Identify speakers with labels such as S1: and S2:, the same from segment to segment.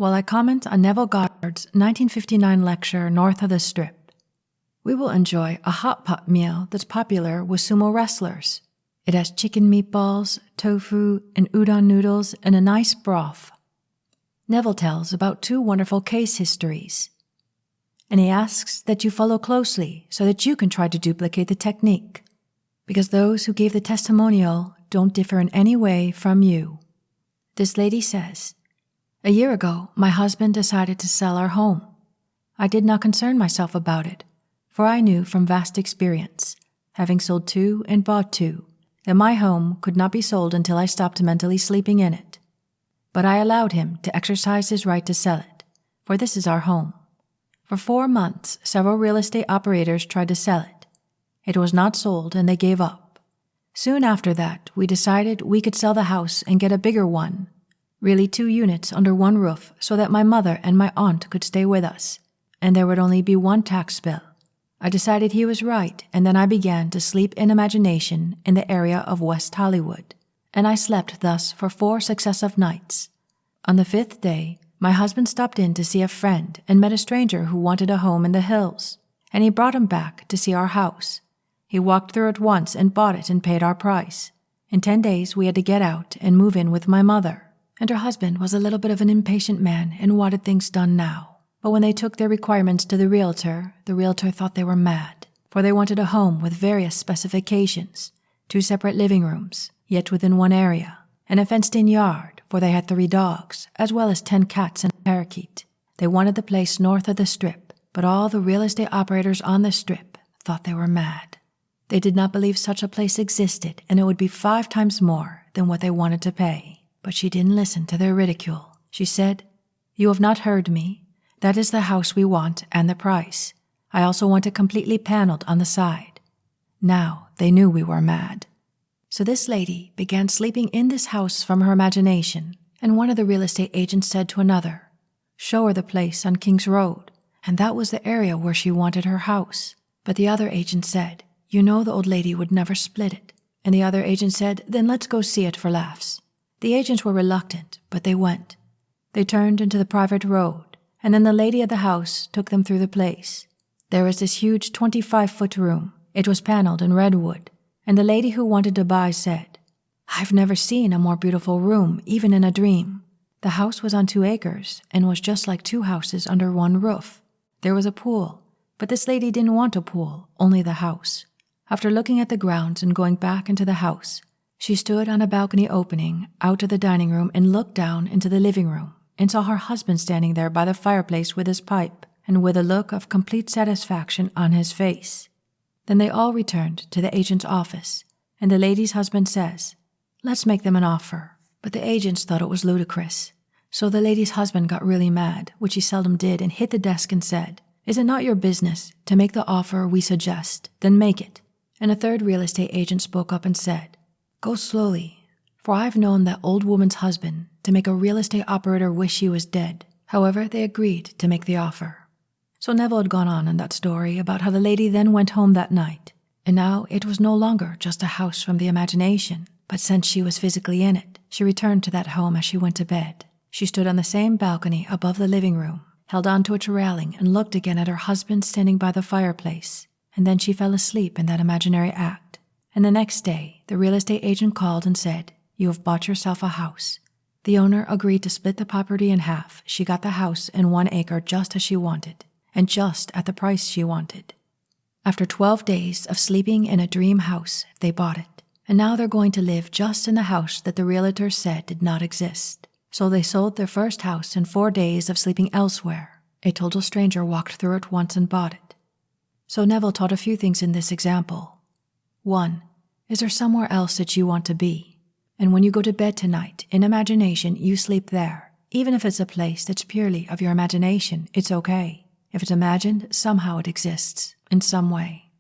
S1: while I comment on Neville Goddard's 1959 lecture North of the Strip. We will enjoy a hot pot meal that's popular with sumo wrestlers. It has chicken meatballs, tofu, and udon noodles, and a nice broth. Neville tells about 2 wonderful case histories, and he asks that you follow closely so that you can try to duplicate the technique, because those who gave the testimonial don't differ in any way from you. This lady says, "A year ago, my husband decided to sell our home. I did not concern myself about it, for I knew from vast experience, having sold 2 and bought 2, that my home could not be sold until I stopped mentally sleeping in it. But I allowed him to exercise his right to sell it, for this is our home. For 4 months, several real estate operators tried to sell it. It was not sold and they gave up. Soon after that, we decided we could sell the house and get a bigger one, really 2 units under one roof so that my mother and my aunt could stay with us, and there would only be 1 tax bill. I decided he was right, and then I began to sleep in imagination in the area of West Hollywood, and I slept thus for 4 successive nights. On the 5th day, my husband stopped in to see a friend and met a stranger who wanted a home in the hills, and he brought him back to see our house. He walked through it once and bought it and paid our price. In 10 days, we had to get out and move in with my mother, and her husband was a little bit of an impatient man and wanted things done now. But when they took their requirements to the realtor thought they were mad, for they wanted a home with various specifications, 2 separate living rooms, yet within one area, and a fenced-in yard, for they had 3 dogs, as well as 10 cats and a parakeet. They wanted the place north of the Strip, but all the real estate operators on the Strip thought they were mad. They did not believe such a place existed, and it would be 5 times more than what they wanted to pay. But she didn't listen to their ridicule. She said, "You have not heard me. That is the house we want and the price. I also want it completely paneled on the side." Now they knew we were mad. So this lady began sleeping in this house from her imagination, and one of the real estate agents said to another, "Show her the place on King's Road," and that was the area where she wanted her house. But the other agent said, "You know the old lady would never split it." And the other agent said, "Then let's go see it for laughs." The agents were reluctant, but they went. They turned into the private road, and then the lady of the house took them through the place. There was this huge 25-foot room. It was paneled in redwood, and the lady who wanted to buy said, "I've never seen a more beautiful room, even in a dream." The house was on 2 acres and was just like 2 houses under one roof. There was a pool, but this lady didn't want a pool, only the house. After looking at the grounds and going back into the house, she stood on a balcony opening out of the dining room and looked down into the living room, and saw her husband standing there by the fireplace with his pipe and with a look of complete satisfaction on his face. Then they all returned to the agent's office, and the lady's husband says, "Let's make them an offer." But the agents thought it was ludicrous. So the lady's husband got really mad, which he seldom did, and hit the desk and said, "Is it not your business to make the offer we suggest? Then make it." And a third real estate agent spoke up and said, "Go slowly, for I've known that old woman's husband to make a real estate operator wish he was dead." However, they agreed to make the offer. So Neville had gone on in that story about how the lady then went home that night, and now it was no longer just a house from the imagination, but since she was physically in it, she returned to that home as she went to bed. She stood on the same balcony above the living room, held onto its railing, and looked again at her husband standing by the fireplace, and then she fell asleep in that imaginary act. And the next day, the real estate agent called and said, "You have bought yourself a house." The owner agreed to split the property in half. She got the house in 1 acre just as she wanted, and just at the price she wanted. After 12 days of sleeping in a dream house, they bought it, and now they're going to live just in the house that the realtor said did not exist. So they sold their first house in 4 days of sleeping elsewhere. A total stranger walked through it once and bought it. So Neville taught a few things in this example. 1. Is there somewhere else that you want to be? And when you go to bed tonight, in imagination, you sleep there. Even if it's a place that's purely of your imagination, it's okay. If it's imagined, somehow it exists, in some way.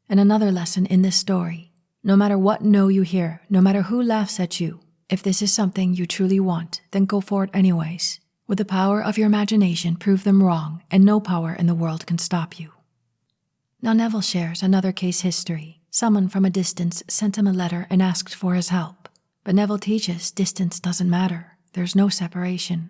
S1: And another lesson in this story, no matter what no you hear, no matter who laughs at you, if this is something you truly want, then go for it anyways. With the power of your imagination, prove them wrong, and no power in the world can stop you. Now Neville shares another case history. Someone from a distance sent him a letter and asked for his help. But Neville teaches distance doesn't matter. There's no separation.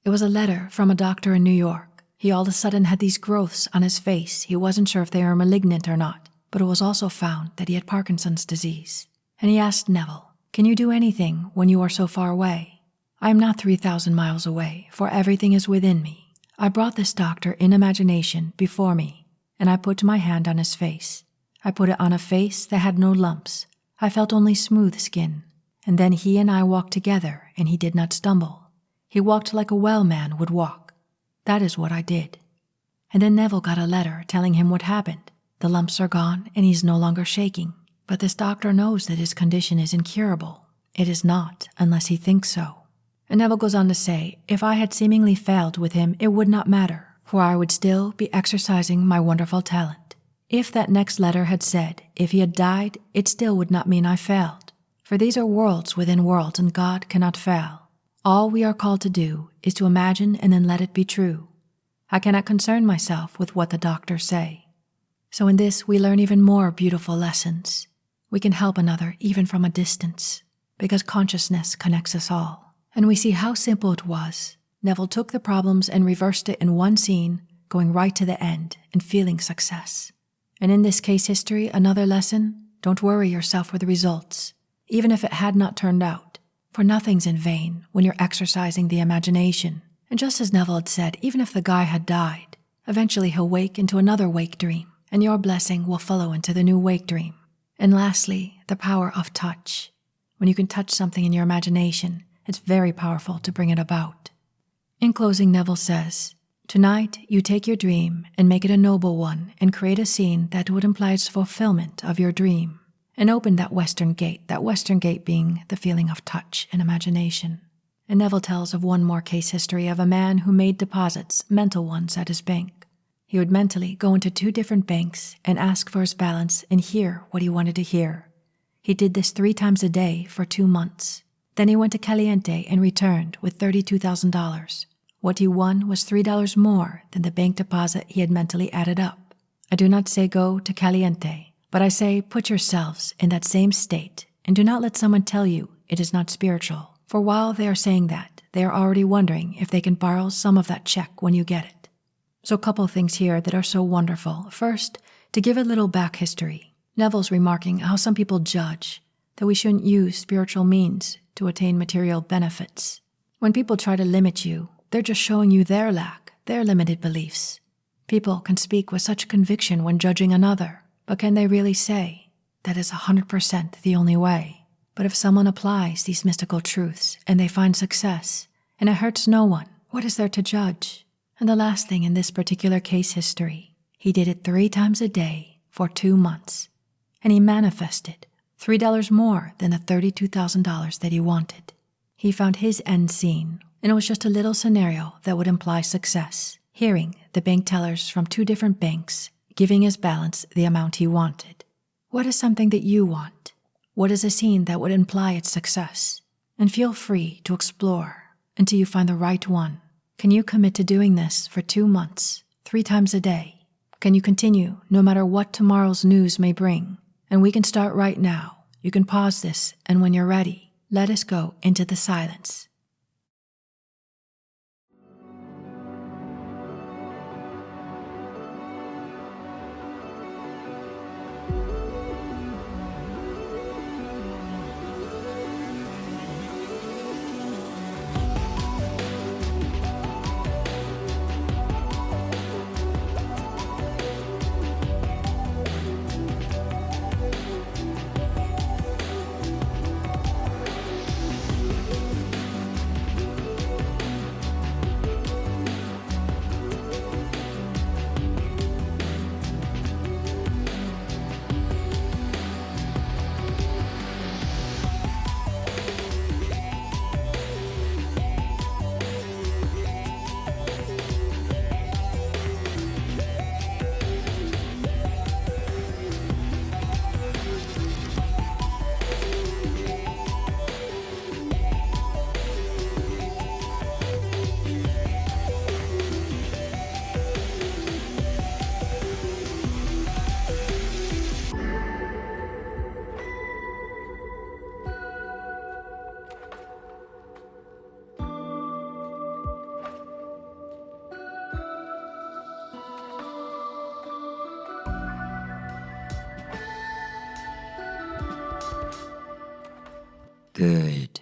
S1: It was a letter from a doctor in New York. He all of a sudden had these growths on his face. He wasn't sure if they were malignant or not, but it was also found that he had Parkinson's disease. And he asked Neville, "Can you do anything when you are so far away?" "I am not 3,000 miles away, for everything is within me. I brought this doctor in imagination before me, and I put my hand on his face. I put it on a face that had no lumps. I felt only smooth skin. And then he and I walked together, and he did not stumble. He walked like a well man would walk. That is what I did." And then Neville got a letter telling him what happened. The lumps are gone, and he's no longer shaking. But this doctor knows that his condition is incurable. It is not, unless he thinks so. And Neville goes on to say, "If I had seemingly failed with him, it would not matter, for I would still be exercising my wonderful talent. If that next letter had said, if he had died, it still would not mean I failed. For these are worlds within worlds, and God cannot fail. All we are called to do is to imagine and then let it be true. I cannot concern myself with what the doctors say." So in this, we learn even more beautiful lessons. We can help another even from a distance, because consciousness connects us all. And we see how simple it was. Neville took the problems and reversed it in one scene, going right to the end and feeling success. And in this case history, another lesson: don't worry yourself with the results, even if it had not turned out. For nothing's in vain when you're exercising the imagination. And just as Neville had said, even if the guy had died, eventually he'll wake into another wake dream, and your blessing will follow into the new wake dream. And lastly, the power of touch. When you can touch something in your imagination, it's very powerful to bring it about. In closing, Neville says, "Tonight, you take your dream and make it a noble one and create a scene that would imply its fulfillment of your dream. And open that western gate being the feeling of touch and imagination." And Neville tells of one more case history of a man who made deposits, mental ones, at his bank. He would mentally go into 2 different banks and ask for his balance and hear what he wanted to hear. He did this 3 times a day for 2 months. Then he went to Caliente and returned with $32,000. What he won was $3 more than the bank deposit he had mentally added up. I do not say go to Caliente, but I say put yourselves in that same state, and do not let someone tell you it is not spiritual. For while they are saying that, they are already wondering if they can borrow some of that check when you get it. So a couple things here that are so wonderful. First, to give a little back history, Neville's remarking how some people judge that we shouldn't use spiritual means to attain material benefits. When people try to limit you, they're just showing you their lack, their limited beliefs. People can speak with such conviction when judging another, but can they really say that is 100% the only way? But if someone applies these mystical truths and they find success, and it hurts no one, what is there to judge? And the last thing in this particular case history, he did it 3 times a day for 2 months, and he manifested $3 more than the $32,000 that he wanted. He found his end scene, and it was just a little scenario that would imply success, hearing the bank tellers from 2 different banks giving his balance the amount he wanted. What is something that you want? What is a scene that would imply its success? And feel free to explore until you find the right one. Can you commit to doing this for 2 months, 3 times a day? Can you continue no matter what tomorrow's news may bring? And we can start right now. You can pause this, and when you're ready, let us go into the silence. Good.